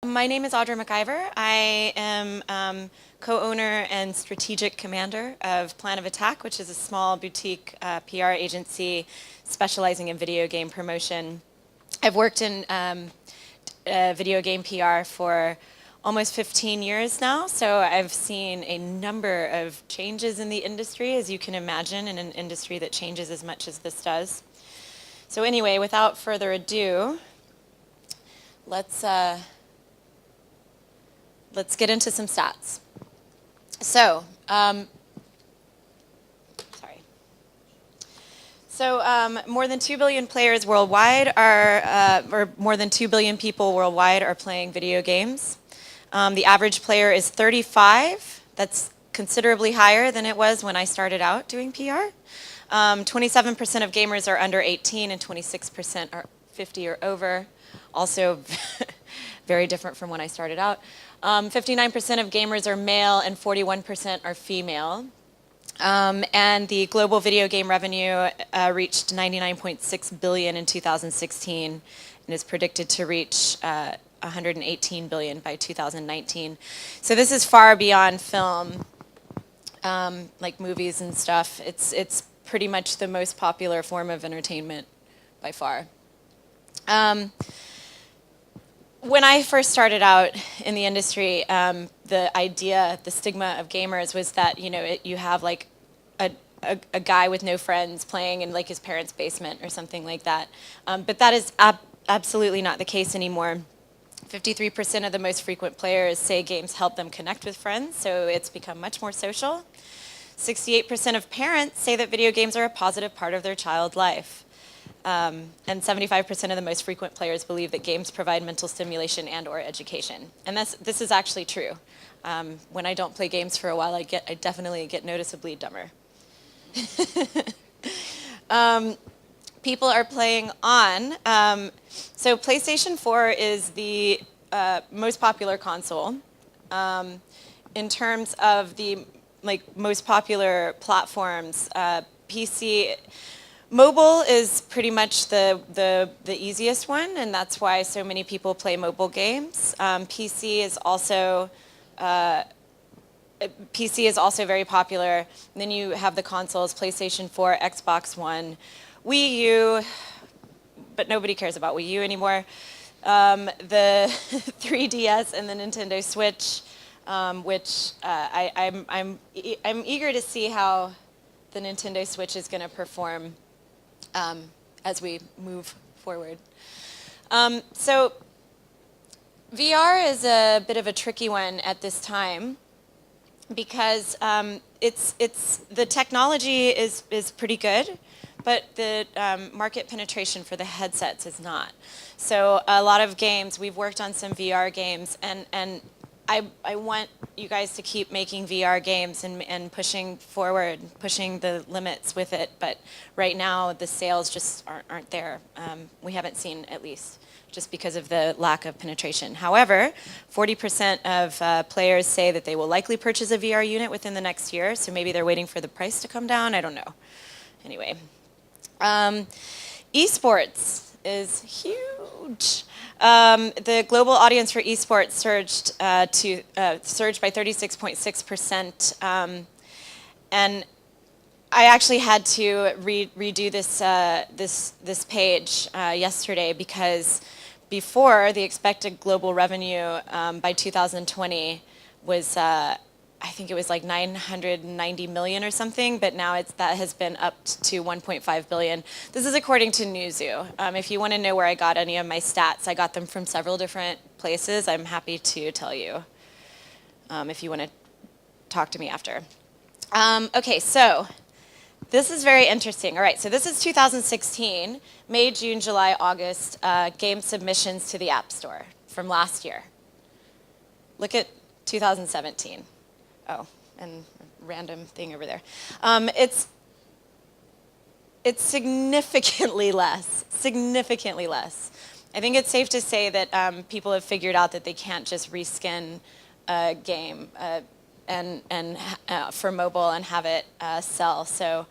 My name is Audra McIver. I am co-owner and strategic commander of Plan of Attack, which is a small boutique PR agency specializing in video game promotion. I've worked in video game PR for almost 15 years now, so I've seen a number of changes in the industry, as you can imagine, in an industry that changes as much as this does. So anyway, without further ado, let's get into some stats. So, more than 2 billion players worldwide or more than 2 billion people worldwide are playing video games. The average player is 35. That's considerably higher than it was when I started out doing PR. 27% of gamers are under 18 and 26% are 50 or over. Also very different from when I started out. 59% of gamers are male and 41% are female. And the global video game revenue reached 99.6 billion in 2016 and is predicted to reach 118 billion by 2019. So this is far beyond film, like movies and stuff. It's pretty much the most popular form of entertainment by far. When I first started out in the industry, the idea, the stigma of gamers was that, you know, you have like a guy with no friends playing in like his parents' basement or something like that. But that is absolutely not the case anymore. 53% of the most frequent players say games help them connect with friends, so it's become much more social. 68% of parents say that video games are a positive part of their child's life. And 75% of the most frequent players believe that games provide mental stimulation and or education. And this is actually true. When I don't play games for a while, I definitely get noticeably dumber. People are playing on. So PlayStation 4 is the most popular console. In terms of the most popular platforms, PC. Mobile is pretty much the easiest one, and that's why so many people play mobile games. PC is also very popular. And then you have the consoles: PlayStation 4, Xbox One, Wii U, but nobody cares about Wii U anymore. The 3DS and the Nintendo Switch, which I'm eager to see how the Nintendo Switch is going to perform as we move forward. So VR is a bit of a tricky one at this time because the technology is pretty good, but the market penetration for the headsets is not. So a lot of games, we've worked on some VR games, and I want you guys to keep making VR games and pushing forward, pushing the limits with it. But right now, the sales just aren't there. We haven't seen, at least, just because of the lack of penetration. However, 40% of players say that they will likely purchase a VR unit within the next year. So maybe they're waiting for the price to come down. I don't know. Anyway, esports is huge. The global audience for esports surged by 36.6%, and I actually had to redo this page yesterday because before the expected global revenue by 2020 was I think it was like 990 million or something, but now that has been up to 1.5 billion. This is according to Newzoo. If you want to know where I got any of my stats, I got them from several different places. I'm happy to tell you if you want to talk to me after. Okay, so this is very interesting. All right, so this is 2016, May, June, July, August, game submissions to the App Store from last year. Look at 2017. Oh, and random thing over there. It's significantly less, significantly less. I think it's safe to say that people have figured out that they can't just reskin a game for mobile and have it sell. So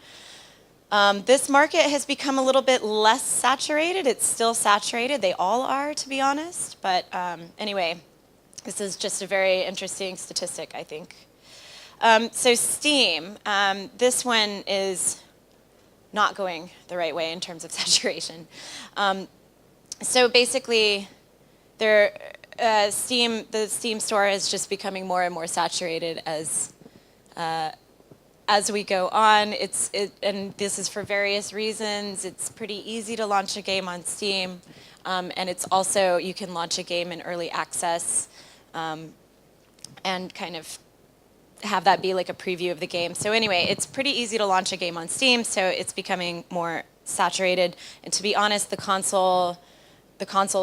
this market has become a little bit less saturated. It's still saturated. They all are, to be honest. But anyway, This is just a very interesting statistic, I think. So Steam, this one is not going the right way in terms of saturation. So basically, the Steam store is just becoming more and more saturated as we go on. And this is for various reasons. It's pretty easy to launch a game on Steam, and it's also, you can launch a game in early access and kind of have that be like a preview of the game. So anyway, it's pretty easy to launch a game on Steam, so it's becoming more saturated. And to be honest, the consoles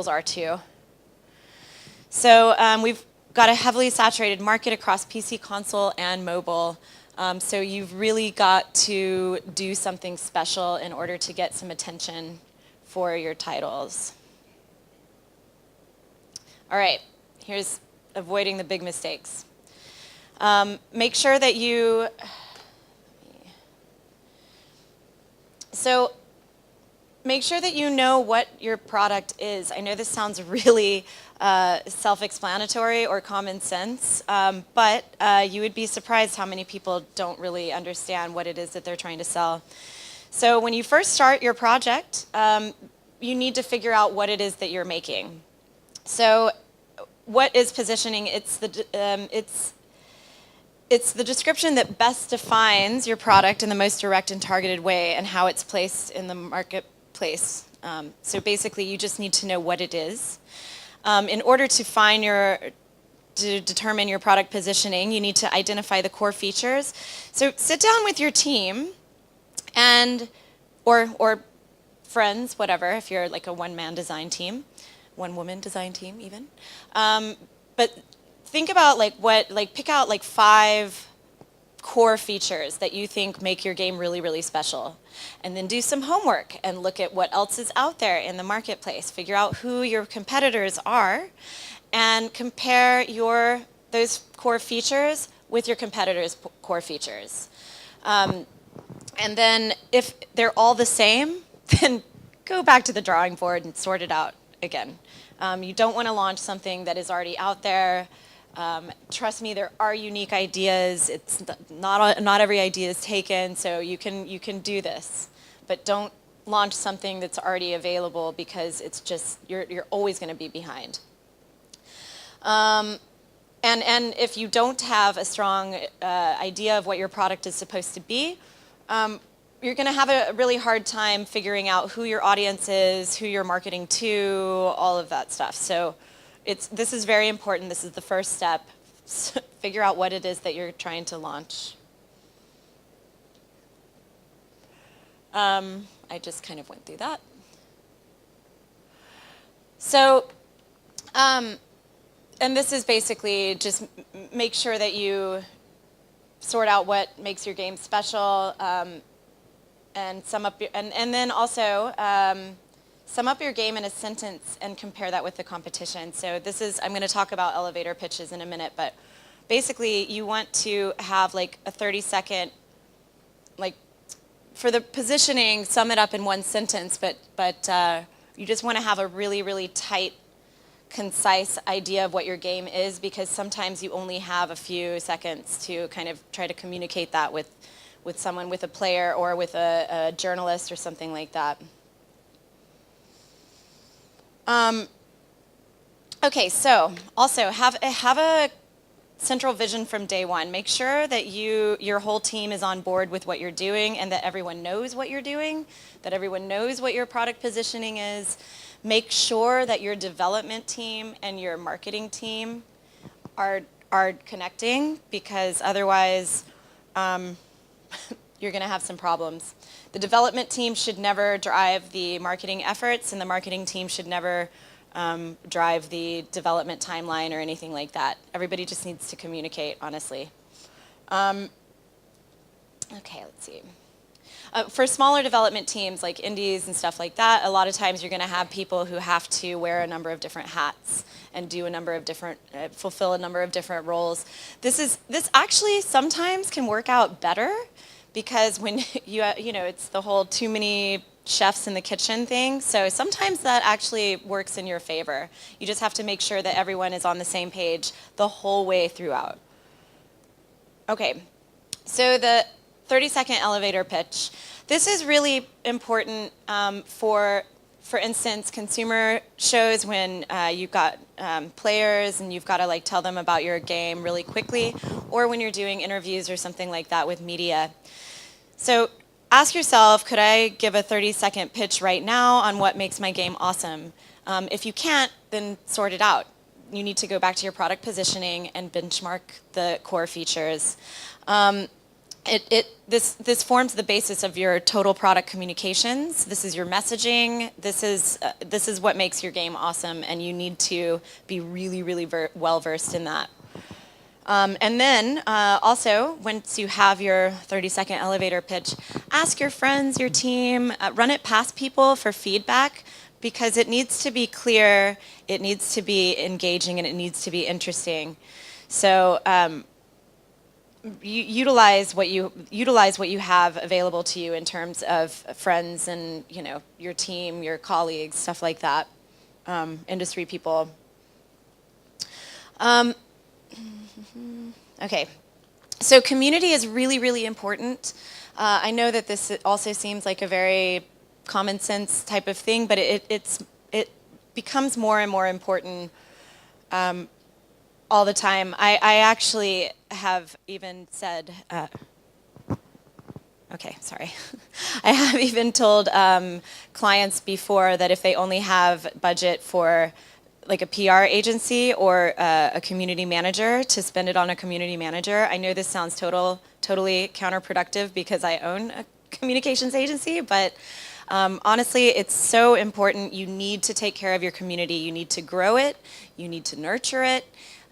are too. So we've got a heavily saturated market across PC, console, and mobile. So you've really got to do something special in order to get some attention for your titles. All right, here's avoiding the big mistakes. Make sure that you, make sure that you know what your product is. I know this sounds really self-explanatory or common sense, but you would be surprised how many people don't really understand what it is that they're trying to sell. So when you first start your project, you need to figure out what it is that you're making. So what is positioning? It's the description that best defines your product in the most direct and targeted way and how it's placed in the marketplace. So basically, you just need to know what it is. In order to determine your product positioning, you need to identify the core features. So sit down with your team or friends, whatever, if you're like a one-man design team, one-woman design team even. But think about pick out like 5 core features that you think make your game really, really special. And then do some homework and look at what else is out there in the marketplace. Figure out who your competitors are and compare those core features with your competitors' core features. And then if they're all the same, then go back to the drawing board and sort it out again. You don't want to launch something that is already out there. Trust me, there are unique ideas. It's not every idea is taken, so you can do this, but don't launch something that's already available because it's just you're always going to be behind. And if you don't have a strong idea of what your product is supposed to be, you're going to have a really hard time figuring out who your audience is, who you're marketing to, all of that stuff. So this is very important. This is the first step. Figure out what it is that you're trying to launch. I just kind of went through that. So, and this is basically just make sure that you sort out what makes your game special, and sum up and then also sum up your game in a sentence and compare that with the competition. So I'm going to talk about elevator pitches in a minute, but basically you want to have like a 30-second, like for the positioning, sum it up in one sentence, but you just want to have a really, really tight, concise idea of what your game is, because sometimes you only have a few seconds to kind of try to communicate that with someone, with a player or with a journalist or something like that. Okay, so also have a central vision from day one. Make sure that your whole team is on board with what you're doing and that everyone knows what you're doing, that everyone knows what your product positioning is. Make sure that your development team and your marketing team are connecting, because otherwise you're going to have some problems. The development team should never drive the marketing efforts, and the marketing team should never drive the development timeline or anything like that. Everybody just needs to communicate, honestly. Okay, let's see. For smaller development teams like indies and stuff like that, a lot of times you're going to have people who have to wear a number of different hats and do a number of different, fulfill a number of different roles. This actually sometimes can work out better, because when it's the whole too many chefs in the kitchen thing. So sometimes that actually works in your favor. You just have to make sure that everyone is on the same page the whole way throughout. Okay, so the 30-second elevator pitch. This is really important for instance, consumer shows when you've got players and you've got to like tell them about your game really quickly, or when you're doing interviews or something like that with media. So ask yourself, could I give a 30-second pitch right now on what makes my game awesome? If you can't, then sort it out. You need to go back to your product positioning and benchmark the core features. This forms the basis of your total product communications. This is your messaging. This is what makes your game awesome, and you need to be really, really well versed in that. And then also, once you have your 30-second elevator pitch, ask your friends, your team, run it past people for feedback, because it needs to be clear, it needs to be engaging, and it needs to be interesting. So utilize what you have available to you in terms of friends and your team, your colleagues, stuff like that, industry people. Okay, so community is really, really important. I know that this also seems like a very common sense type of thing, but it becomes more and more important all the time. I actually have even said, okay, sorry. I have even told clients before that if they only have budget for like a PR agency or a community manager, to spend it on a community manager. I know this sounds totally counterproductive because I own a communications agency, but honestly, it's so important. You need to take care of your community. You need to grow it. You need to nurture it.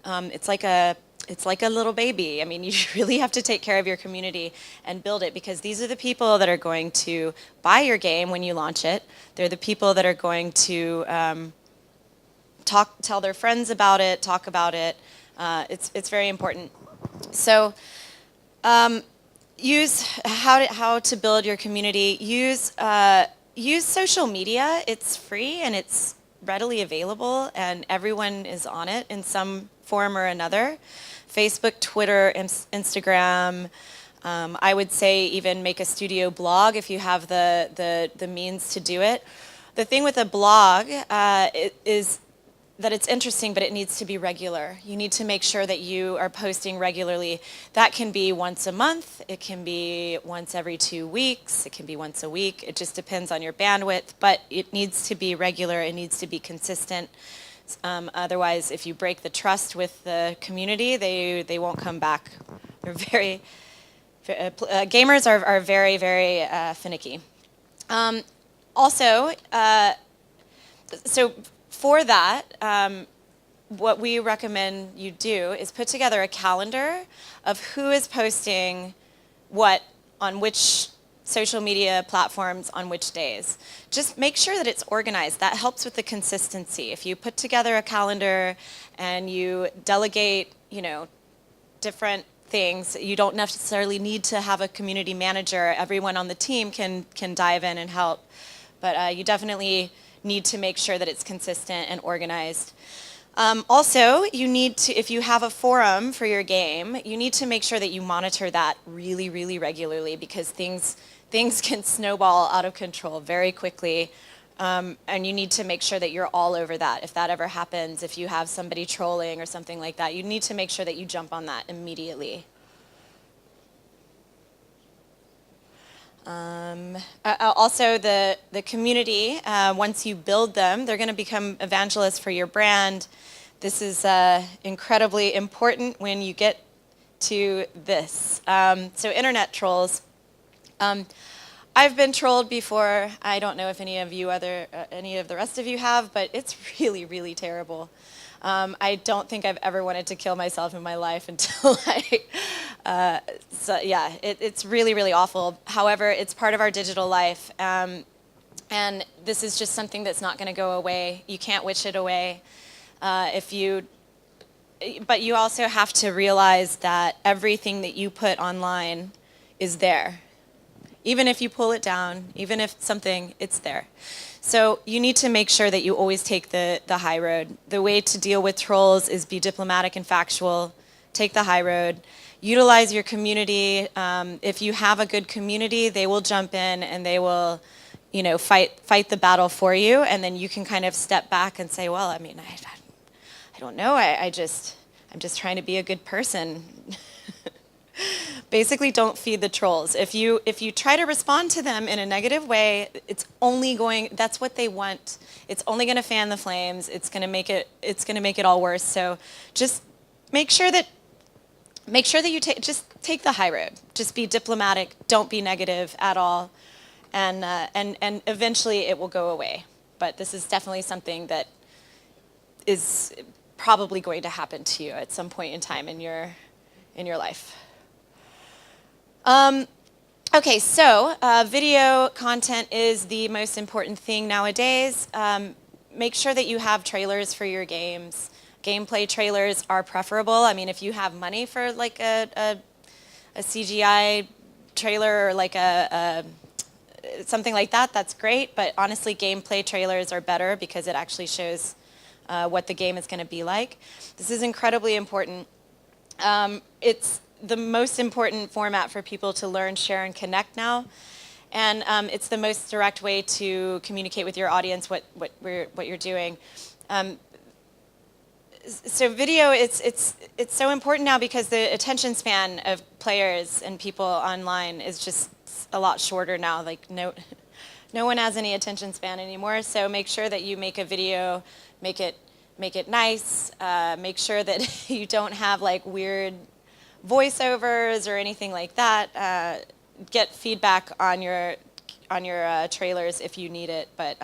It's like a little baby. I mean, you really have to take care of your community and build it, because these are the people that are going to buy your game when you launch it. They're the people that are going to tell their friends about it, talk about it. It's very important. So use how to build your community. Use social media. It's free and it's readily available, and everyone is on it in some form or another. Facebook, Twitter, Instagram. I would say even make a studio blog if you have the means to do it. The thing with a blog is that it's interesting, but it needs to be regular. You need to make sure that you are posting regularly. That can be once a month, it can be once every 2 weeks, it can be once a week. It just depends on your bandwidth, but it needs to be regular, it needs to be consistent. Otherwise, if you break the trust with the community, they won't come back. They're very, gamers are very, very finicky. Also, so for that, what we recommend you do is put together a calendar of who is posting what on which social media platforms on which days. Just make sure that it's organized. That helps with the consistency. If you put together a calendar and you delegate, different things, you don't necessarily need to have a community manager. Everyone on the team can dive in and help. But you definitely need to make sure that it's consistent and organized. Also, you need to, if you have a forum for your game, you need to make sure that you monitor that really, really regularly, because things can snowball out of control very quickly. And you need to make sure that you're all over that. If that ever happens, if you have somebody trolling or something like that, you need to make sure that you jump on that immediately. Also, the community, once you build them, they're going to become evangelists for your brand. This is incredibly important when you get to this. So internet trolls. I've been trolled before. I don't know if any of the rest of you have, but it's really, really terrible. I don't think I've ever wanted to kill myself in my life until so yeah, it's really, really awful. However, it's part of our digital life. And this is just something that's not going to go away. You can't wish it away. But you also have to realize that everything that you put online is there. Even if you pull it down, even if something, it's there. So you need to make sure that you always take the high road. The way to deal with trolls is be diplomatic and factual, take the high road, utilize your community. If you have a good community, they will jump in and they will, you know, fight the battle for you, and then you can kind of step back and say, well, I mean, I don't know, I'm just trying to be a good person. Basically, don't feed the trolls. If you try to respond to them in a negative way, that's what they want. It's only going to fan the flames. It's going to make it all worse. So just make sure that you take the high road. Just be diplomatic. Don't be negative at all, and eventually it will go away. But this is definitely something that is probably going to happen to you at some point in time in your life. Okay, so video content is the most important thing nowadays. Make sure that you have trailers for your games. Gameplay trailers are preferable. I mean, if you have money for like a CGI trailer or like something like that, that's great. But honestly, gameplay trailers are better because it actually shows what the game is going to be like. This is incredibly important. It's the most important format for people to learn, share, and connect now. And it's the most direct way to communicate with your audience what you're doing. So video, it's so important now because the attention span of players and people online is just a lot shorter now. Like no one has any attention span anymore. So make sure that you make a video, make it nice. Make sure that you don't have like weird voiceovers or anything like that. Get feedback on your trailers if you need it, but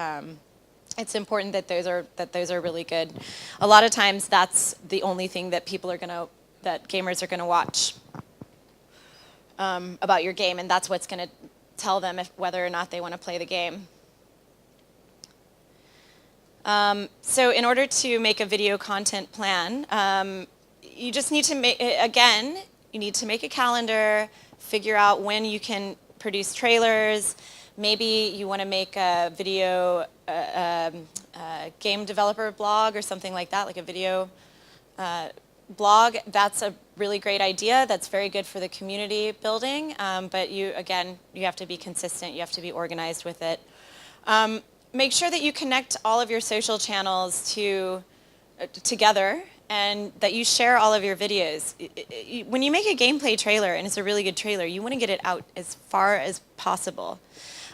it's important that those are really good. A lot of times that's the only thing that gamers are gonna watch about your game, and that's what's gonna tell them whether or not they want to play the game. So in order to make a video content plan, you just need to you need to make a calendar, figure out when you can produce trailers. Maybe you want to make a video game developer blog or something like that, like a video blog. That's a really great idea. That's very good for the community building. But you have to be consistent. You have to be organized with it. Make sure that you connect all of your social channels together, and that you share all of your videos. When you make a gameplay trailer, and it's a really good trailer, you want to get it out as far as possible.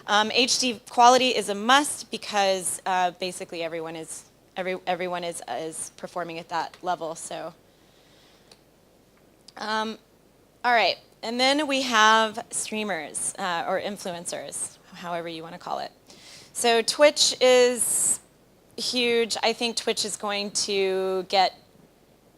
HD quality is a must because basically everyone is performing at that level. So, all right, and then we have streamers or influencers, however you want to call it. So Twitch is huge. I think Twitch is going to get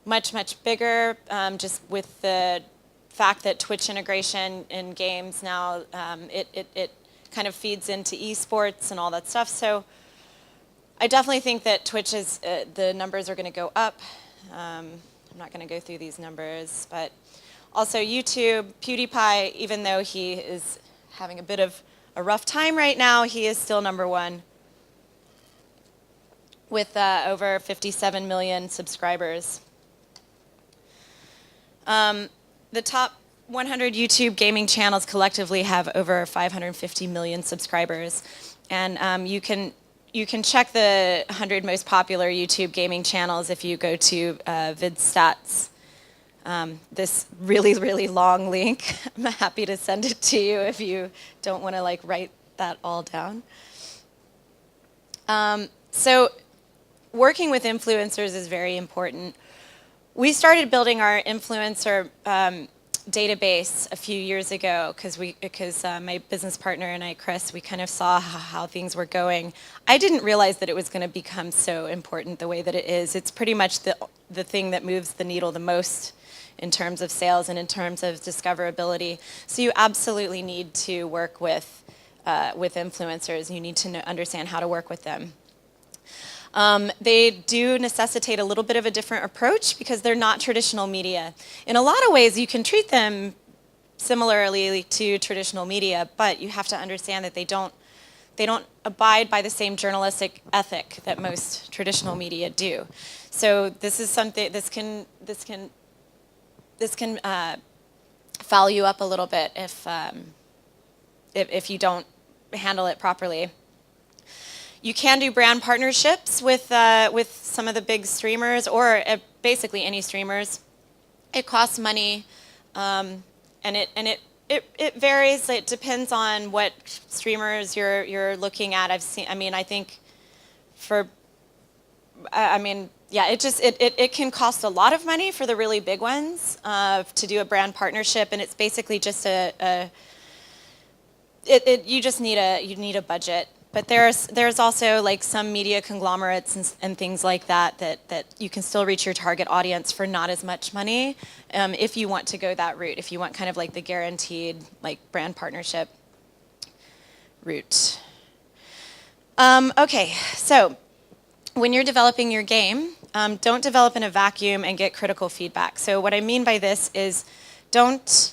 much bigger, just with the fact that Twitch integration in games now, it kind of feeds into esports and all that stuff. So I definitely think that Twitch the numbers are going to go up. I'm not going to go through these numbers, but also YouTube, PewDiePie, even though he is having a bit of a rough time right now, he is still #1 with over 57 million subscribers. The top 100 YouTube gaming channels collectively have over 550 million subscribers, and you can check the 100 most popular YouTube gaming channels if you go to VidStats. This really long link. I'm happy to send it to you if you don't want to like write that all down. So working with influencers is very important. We started building our influencer database a few years ago because my business partner and I, Chris, we kind of saw how things were going. I didn't realize that it was going to become so important the way that it is. It's pretty much the thing that moves the needle the most in terms of sales and in terms of discoverability. So you absolutely need to work with influencers. You need to understand how to work with them. They do necessitate a little bit of a different approach because they're not traditional media. In a lot of ways, you can treat them similarly to traditional media, but you have to understand that they don't abide by the same journalistic ethic that most traditional media do. So this is something, this can foul you up a little bit if you don't handle it properly. You can do brand partnerships with some of the big streamers, or basically any streamers. It costs money, and it varies. It depends on what streamers you're looking at. It can cost a lot of money for the really big ones to do a brand partnership, and it's basically just you need a budget. But there's also like some media conglomerates and things like that you can still reach your target audience for not as much money if you want to go that route, if you want kind of like the guaranteed like brand partnership route. Okay, so when you're developing your game, don't develop in a vacuum and get critical feedback. So what I mean by this is don't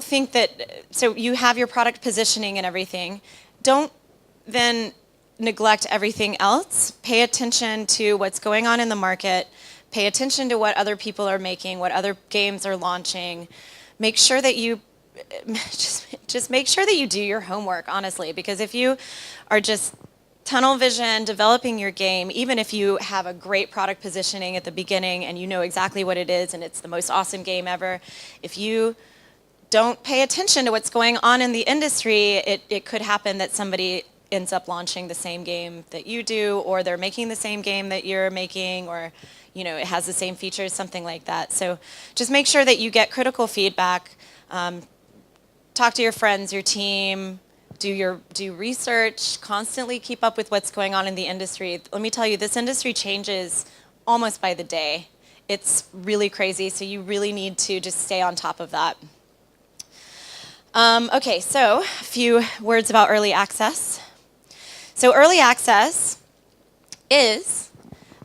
think that, so you have your product positioning and everything, don't then neglect everything else. Pay attention to what's going on in the market, pay attention to what other people are making, what other games are launching. Make sure that you, just make sure that you do your homework, honestly, because if you are just tunnel vision developing your game, even if you have a great product positioning at the beginning and you know exactly what it is and it's the most awesome game ever, if you don't pay attention to what's going on in the industry, it could happen that somebody ends up launching the same game that you do, or they're making the same game that you're making, or it has the same features, something like that. So just make sure that you get critical feedback. Talk to your friends, your team, do research, constantly keep up with what's going on in the industry. Let me tell you, this industry changes almost by the day. It's really crazy, so you really need to just stay on top of that. Okay, so a few words about early access. So early access is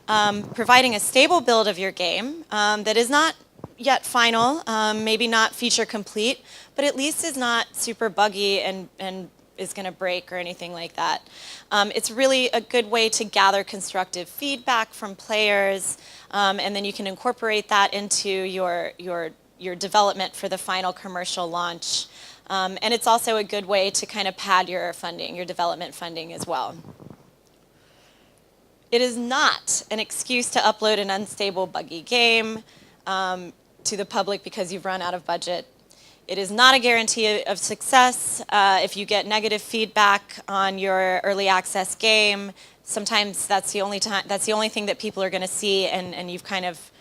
providing a stable build of your game that is not yet final, maybe not feature complete, but at least is not super buggy and is going to break or anything like that. It's really a good way to gather constructive feedback from players, and then you can incorporate that into your development for the final commercial launch. And it's also a good way to kind of pad your funding, your development funding as well. It is not an excuse to upload an unstable, buggy game to the public because you've run out of budget. It is not a guarantee of success. If you get negative feedback on your early access game, sometimes that's the only thing that people are going to see, and you've kind of,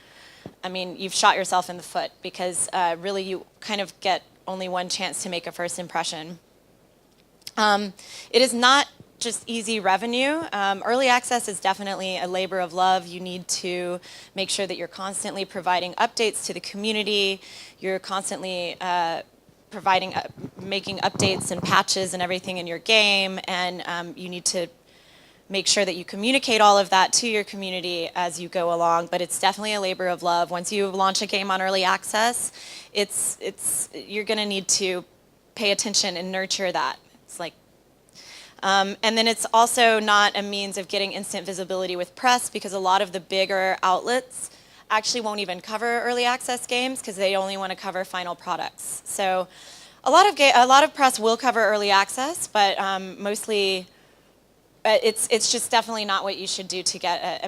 you've shot yourself in the foot, because really you kind of get only one chance to make a first impression. It is not just easy revenue. Early access is definitely a labor of love. You need to make sure that you're constantly providing updates to the community. You're constantly making updates and patches and everything in your game, and you need to make sure that you communicate all of that to your community as you go along. But it's definitely a labor of love. Once you launch a game on early access, you're going to need to pay attention and nurture that. It's like, and then it's also not a means of getting instant visibility with press, because a lot of the bigger outlets actually won't even cover early access games because they only want to cover final products. So a lot of press will cover early access, but mostly it's just definitely not what you should do to get.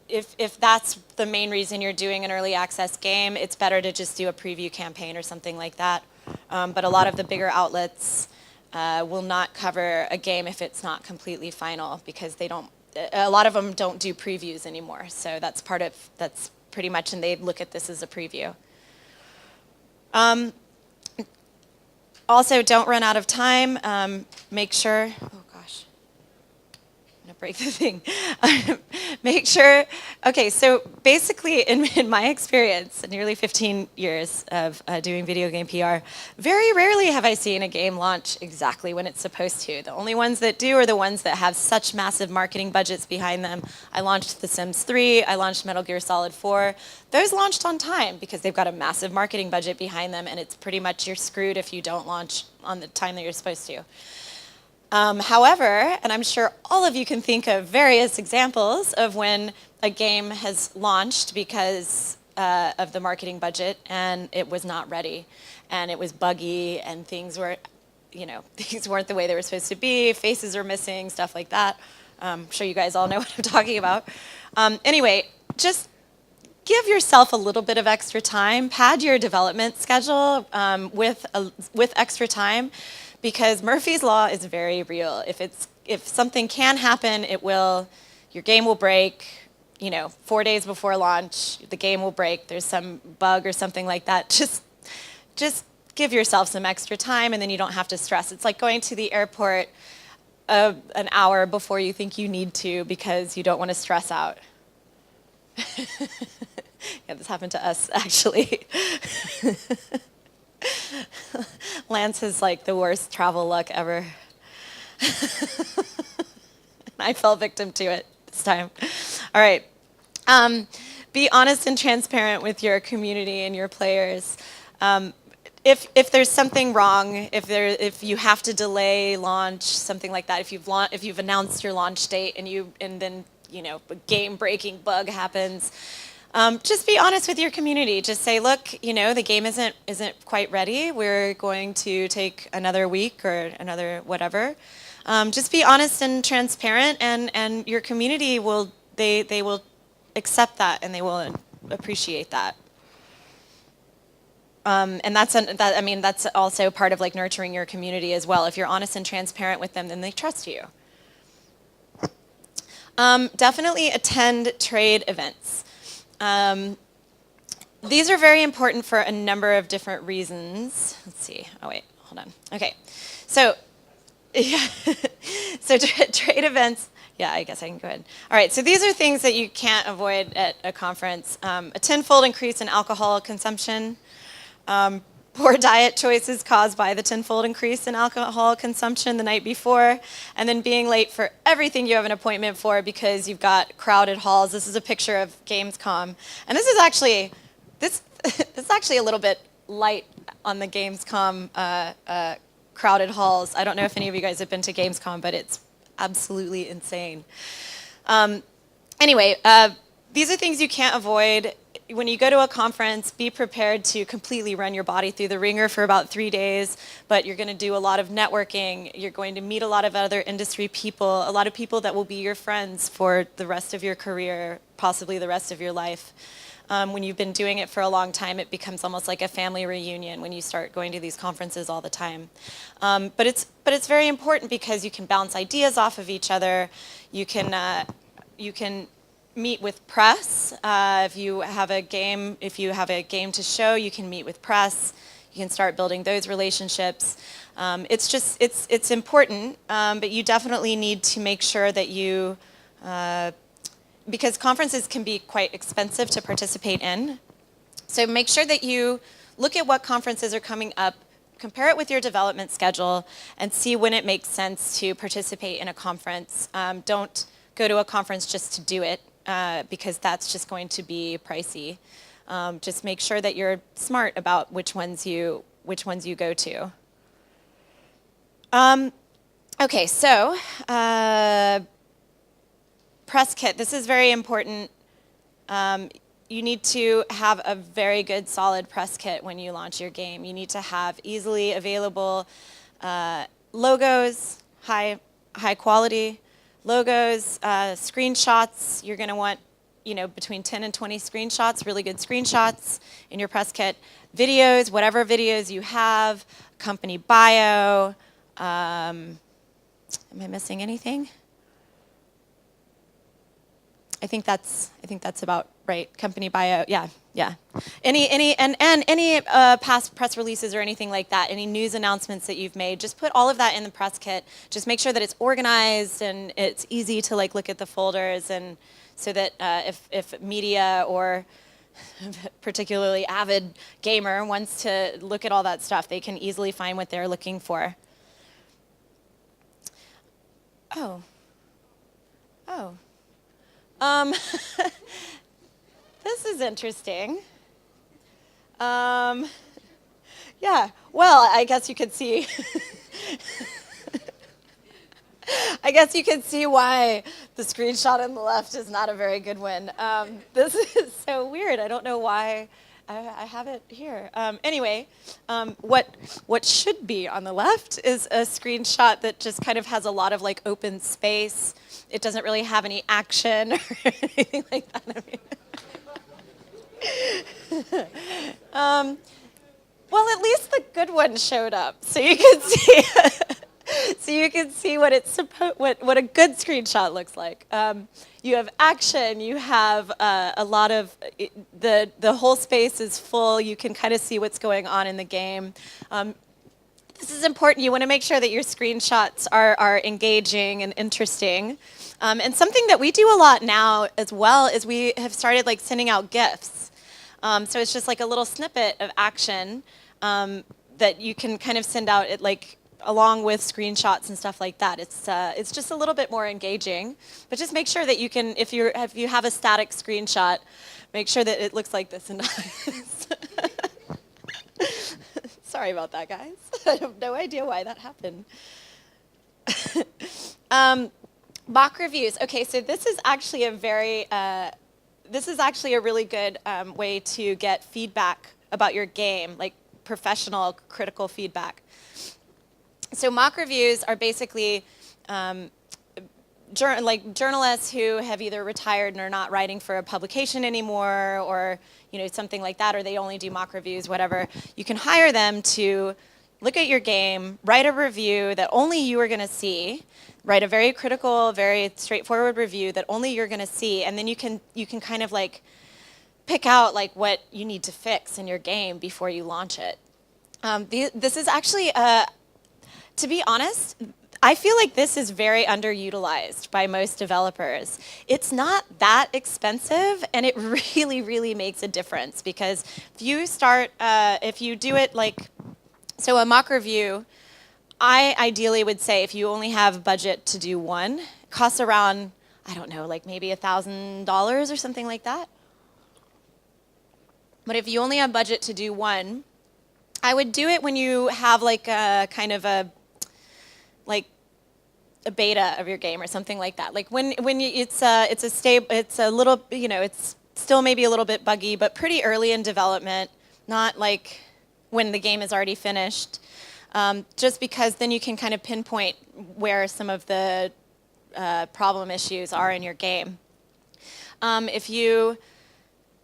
If that's the main reason you're doing an early access game, it's better to just do a preview campaign or something like that. But a lot of the bigger outlets will not cover a game if it's not completely final, because a lot of them don't do previews anymore. So that's pretty much, and they look at this as a preview. Also, don't run out of time. Make sure, oh gosh. gonna break the thing. Make sure, okay, so basically in my experience, nearly 15 years of doing video game PR, very rarely have I seen a game launch exactly when it's supposed to. The only ones that do are the ones that have such massive marketing budgets behind them. I launched The Sims 3, I launched Metal Gear Solid 4. Those launched on time because they've got a massive marketing budget behind them, and it's pretty much you're screwed if you don't launch on the time that you're supposed to. However, and I'm sure all of you can think of various examples of when a game has launched because of the marketing budget and it was not ready and it was buggy and things were, things weren't the way they were supposed to be, faces are missing, stuff like that. I'm sure you guys all know what I'm talking about. Anyway, just give yourself a little bit of extra time, pad your development schedule with extra time. Because Murphy's Law is very real. If something can happen, your game will break, 4 days before launch, the game will break, there's some bug or something like that. Just give yourself some extra time and then you don't have to stress. It's like going to the airport an hour before you think you need to because you don't want to stress out. Yeah, this happened to us actually. Lance has like the worst travel luck ever. I fell victim to it this time. All right. Be honest and transparent with your community and your players. If there's something wrong, if you have to delay launch, something like that, if you've announced your launch date and then a game-breaking bug happens, just be honest with your community. Just say, look, the game isn't quite ready. We're going to take another week or another whatever. Just be honest and transparent, and your community will accept that and they will appreciate that. And that's also part of like nurturing your community as well. If you're honest and transparent with them, then they trust you. Definitely attend trade events. These are very important for a number of different reasons. Let's see. Oh, wait. Hold on. Okay. So, yeah. So trade events. Yeah, I guess I can go ahead. All right. So these are things that you can't avoid at a conference. A tenfold increase in alcohol consumption. Poor diet choices caused by the tenfold increase in alcohol consumption the night before, and then being late for everything you have an appointment for because you've got crowded halls. This is a picture of Gamescom, and this is actually a little bit light on the Gamescom crowded halls. I don't know if any of you guys have been to Gamescom, but it's absolutely insane. Anyway, these are things you can't avoid. When you go to a conference, be prepared to completely run your body through the ringer for about 3 days, but you're going to do a lot of networking. You're going to meet a lot of other industry people, a lot of people that will be your friends for the rest of your career, possibly the rest of your life. When you've been doing it for a long time, it becomes almost like a family reunion when you start going to these conferences all the time. But it's very important because you can bounce ideas off of each other. You can meet with press. If you have a game to show, you can meet with press. You can start building those relationships. It's important, but you definitely need to make sure that you, because conferences can be quite expensive to participate in. So make sure that you look at what conferences are coming up, compare it with your development schedule, and see when it makes sense to participate in a conference. Don't go to a conference just to do it. Because that's just going to be pricey. Just make sure that you're smart about which ones you go to. Okay, so press kit. This is very important. You need to have a very good, solid press kit when you launch your game. You need to have easily available logos, high quality logos, screenshots. You're going to want, between 10 and 20 screenshots, really good screenshots in your press kit. Videos, whatever videos you have, company bio. Am I missing anything? I think that's about right. Company bio, yeah. Any past press releases or anything like that, any news announcements that you've made, just put all of that in the press kit. Just make sure that it's organized and it's easy to like look at the folders, and so that if media or particularly avid gamer wants to look at all that stuff, they can easily find what they're looking for. Oh. This is interesting. Yeah, well, I guess you could see. I guess you can see why the screenshot on the left is not a very good one. This is so weird. I don't know why I have it here. Anyway, what should be on the left is a screenshot that just kind of has a lot of like open space. It doesn't really have any action or anything like that. Well, at least the good one showed up, so you can see. So you can see what what a good screenshot looks like. You have action. You have a lot of the whole space is full. You can kind of see what's going on in the game. This is important. You want to make sure that your screenshots are engaging and interesting. And something that we do a lot now as well is we have started like sending out GIFs. So it's just like a little snippet of action that you can kind of send out along with screenshots and stuff like that. It's just a little bit more engaging. But just make sure that you can, if you have a static screenshot, make sure that it looks like this and not this. Sorry about that, guys. I have no idea why that happened. Mock reviews. Okay, so this is actually a really good way to get feedback about your game, like professional, critical feedback. So mock reviews are basically journalists who have either retired and are not writing for a publication anymore, or something like that, or they only do mock reviews, whatever. You can hire them to look at your game, write a review that only you are going to see, write a very critical, very straightforward review that only you're going to see, and then you can kind of like pick out like what you need to fix in your game before you launch it. This is actually, to be honest, I feel like this is very underutilized by most developers. It's not that expensive, and it really, really makes a difference, because if you do it so a mock review, I ideally would say if you only have budget to do one, it costs around, I don't know, like maybe $1,000 or something like that. But if you only have budget to do one, I would do it when you have like a kind of a beta of your game or something like that. Like when it's a little, it's still maybe a little bit buggy, but pretty early in development, not like when the game is already finished. Just because then you can kind of pinpoint where some of the problem issues are in your game. If you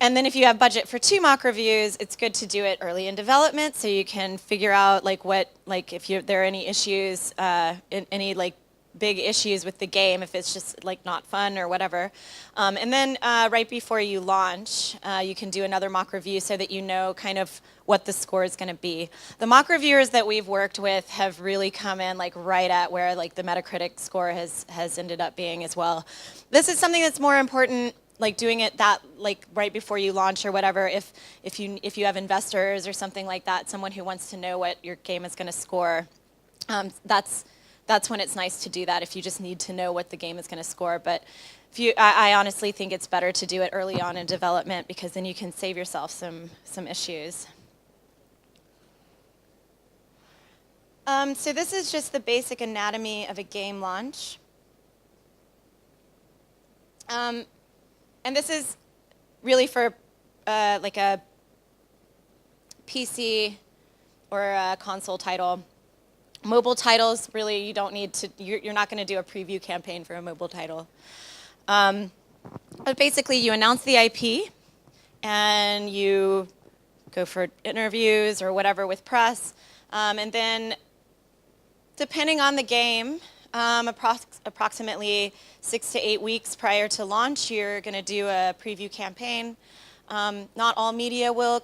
have budget for 2 mock reviews, it's good to do it early in development, so you can figure out if there are any issues, any big issues with the game, if it's just not fun or whatever. And then right before you launch, you can do another mock review so that you know kind of what the score is going to be. The mock reviewers that we've worked with have really come in right at where the Metacritic score has ended up being as well. This is something that's more important, doing it right before you launch or whatever. If you have investors or something like that, someone who wants to know what your game is going to score, that's when it's nice to do that, if you just need to know what the game is going to score. But I honestly think it's better to do it early on in development, because then you can save yourself some issues. So this is just the basic anatomy of a game launch. And this is really for a PC or a console title. Mobile titles, really, you don't need to, you're not going to do a preview campaign for a mobile title. But basically, you announce the IP, and you go for interviews or whatever with press. And then, depending on the game, Approximately 6 to 8 weeks prior to launch, you're going to do a preview campaign. Not all media will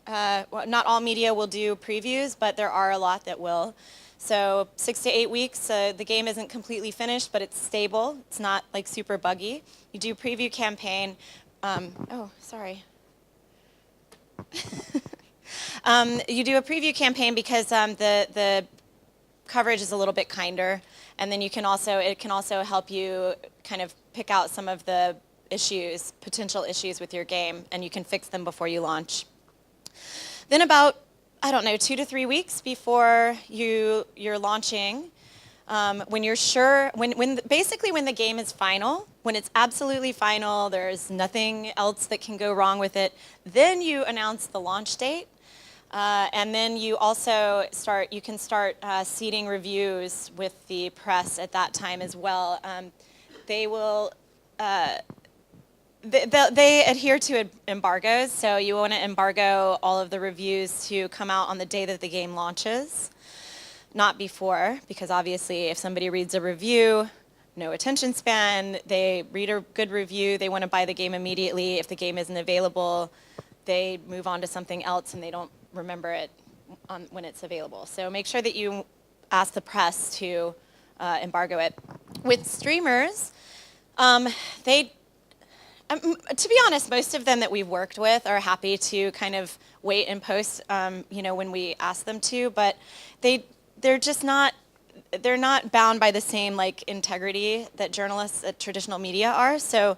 not all media will do previews, but there are a lot that will. So 6 to 8 weeks, the game isn't completely finished, but it's stable. It's not like super buggy. You do preview campaign. Oh, sorry. You do a preview campaign because the coverage is a little bit kinder, and then it can also help you kind of pick out some of the potential issues with your game, and you can fix them before you launch. Then about, I don't know, 2 to 3 weeks before you're launching, when you're sure, basically when the game is final, when it's absolutely final, there's nothing else that can go wrong with it, then you announce the launch date. And then you also you can start seeding reviews with the press at that time as well. They will, they adhere to embargoes, so you want to embargo all of the reviews to come out on the day that the game launches, not before, because obviously if somebody reads a review, no attention span, they read a good review, they want to buy the game immediately. If the game isn't available, they move on to something else and they don't remember it when it's available. So make sure that you ask the press to embargo it. With streamers, to be honest, most of them that we've worked with are happy to kind of wait and post, when we ask them to, but they're not bound by the same integrity that journalists at traditional media are. So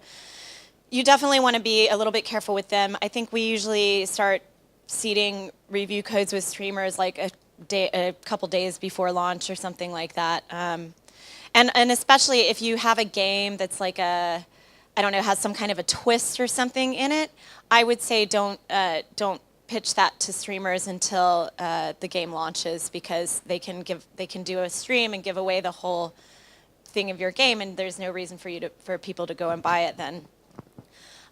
you definitely want to be a little bit careful with them. I think we usually start seeding review codes with streamers like a couple days before launch or something like that. And especially if you have a game that's like has some kind of a twist or something in it, I would say don't pitch that to streamers until the game launches, because they can do a stream and give away the whole thing of your game, and there's no reason for people to go and buy it then.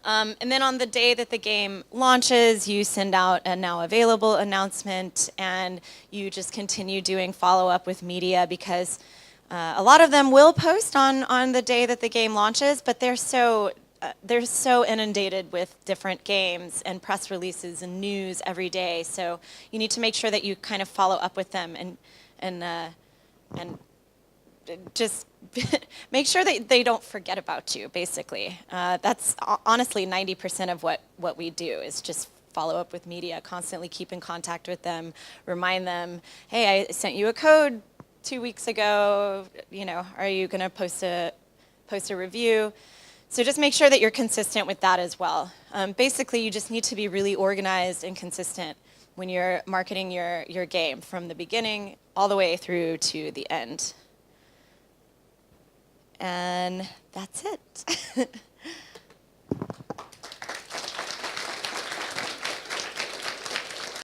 And then on the day that the game launches, you send out a now available announcement, and you just continue doing follow-up with media, because a lot of them will post on the day that the game launches, but they're so inundated with different games and press releases and news every day. So you need to make sure that you kind of follow up with them and just make sure that they don't forget about you, basically. That's honestly 90% of what we do, is just follow up with media, constantly keep in contact with them, remind them, hey, I sent you a code 2 weeks ago, are you going to post a review? So just make sure that you're consistent with that as well. Basically, you just need to be really organized and consistent when you're marketing your game, from the beginning all the way through to the end. And that's it.